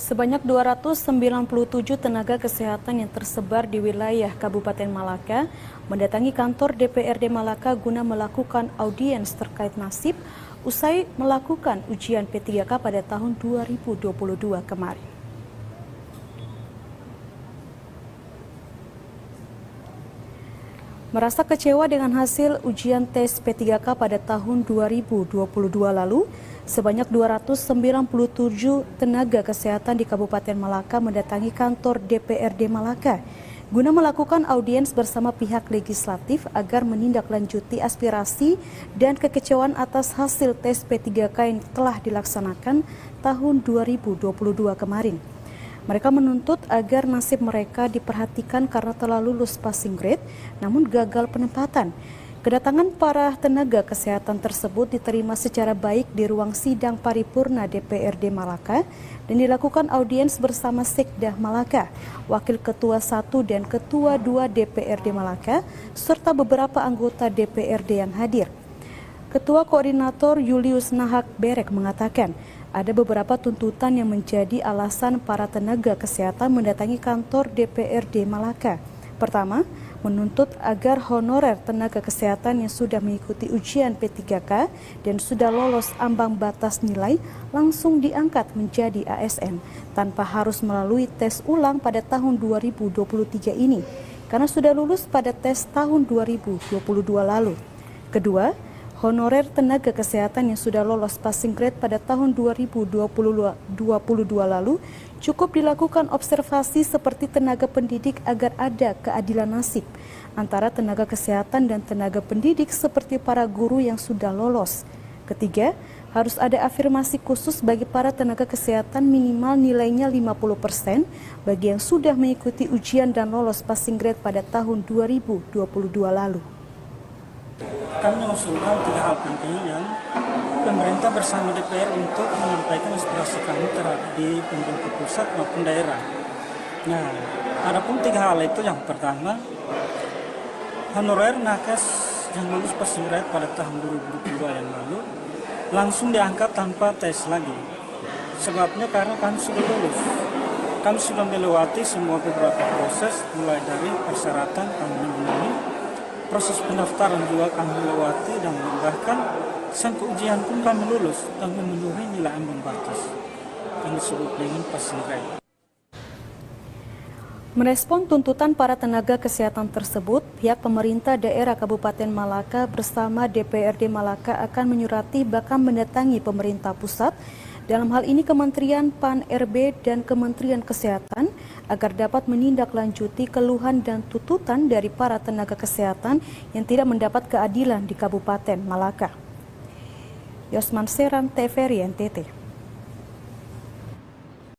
Sebanyak 297 tenaga kesehatan yang tersebar di wilayah Kabupaten Malaka mendatangi kantor DPRD Malaka guna melakukan audiens terkait nasib usai melakukan ujian P3K pada tahun 2022 kemarin. Merasa kecewa dengan hasil ujian tes P3K pada tahun 2022 lalu, sebanyak 297 tenaga kesehatan di Kabupaten Malaka mendatangi kantor DPRD Malaka guna melakukan audiens bersama pihak legislatif agar menindaklanjuti aspirasi dan kekecewaan atas hasil tes P3K yang telah dilaksanakan tahun 2022 kemarin. Mereka menuntut agar nasib mereka diperhatikan karena telah lulus passing grade namun gagal penempatan. Kedatangan para tenaga kesehatan tersebut diterima secara baik di ruang sidang paripurna DPRD Malaka dan dilakukan audiens bersama Sekda Malaka, Wakil Ketua 1 dan Ketua 2 DPRD Malaka, serta beberapa anggota DPRD yang hadir. Ketua Koordinator Julius Nahak Berek mengatakan, ada beberapa tuntutan yang menjadi alasan para tenaga kesehatan mendatangi kantor DPRD Malaka. Pertama, menuntut agar honorer tenaga kesehatan yang sudah mengikuti ujian P3K dan sudah lolos ambang batas nilai langsung diangkat menjadi ASN tanpa harus melalui tes ulang pada tahun 2023 ini karena sudah lulus pada tes tahun 2022 lalu. Kedua, honorer tenaga kesehatan yang sudah lolos passing grade pada tahun 2022 lalu cukup dilakukan observasi seperti tenaga pendidik agar ada keadilan nasib antara tenaga kesehatan dan tenaga pendidik seperti para guru yang sudah lolos. Ketiga, harus ada afirmasi khusus bagi para tenaga kesehatan minimal nilainya 50% bagi yang sudah mengikuti ujian dan lolos passing grade pada tahun 2022 lalu. Kami mengusulkan 3 hal penting yang pemerintah bersama DPR untuk menyampaikan aspirasi kami terhadap di pemerintah pusat maupun daerah. Nah, adapun 3 hal itu yang pertama, honorer nakes yang lulus passing grade pada tahun 2022 yang lalu langsung diangkat tanpa tes lagi. Sebabnya karena kami sudah lulus. Kami sudah melewati semua beberapa proses mulai dari persyaratan kami memenuhi, proses pendaftaran juga kami lewati dan bahkan sampai ujian pun kami lulus dan memenuhi nilai ambang batas yang disebut dengan passing grade. Merespon tuntutan para tenaga kesehatan tersebut, pihak pemerintah daerah Kabupaten Malaka bersama DPRD Malaka akan menyurati bahkan mendatangi pemerintah pusat, dalam hal ini Kementerian PAN-RB dan Kementerian Kesehatan, agar dapat menindaklanjuti keluhan dan tuntutan dari para tenaga kesehatan yang tidak mendapat keadilan di Kabupaten Malaka. Yosman Seran, TVRI NTT.